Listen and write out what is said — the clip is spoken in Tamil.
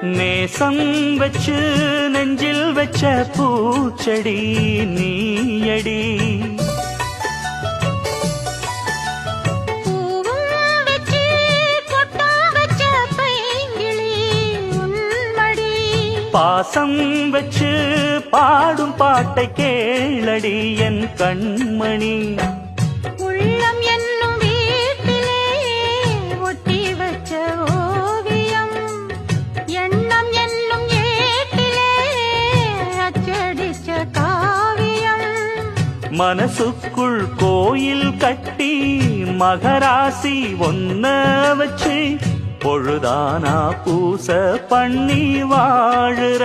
நேசம் வச்சு நெஞ்சில் வச்ச பூச்செடி நீயடி. பாசம் வச்சு பாடும் பாட்டை கேளடி என் கண்மணி. உள்ளம் என்னும் வீட்டிலே ஒட்டி வச்ச ஓவியம், எண்ணம் என்னும் ஏட்டிலே அச்சடிச்ச காவியம். மனசுக்குள் கோயில் கட்டி மகராசி ஒன்ன வச்சு பொழுதானா பூச பண்ணி வாழுற.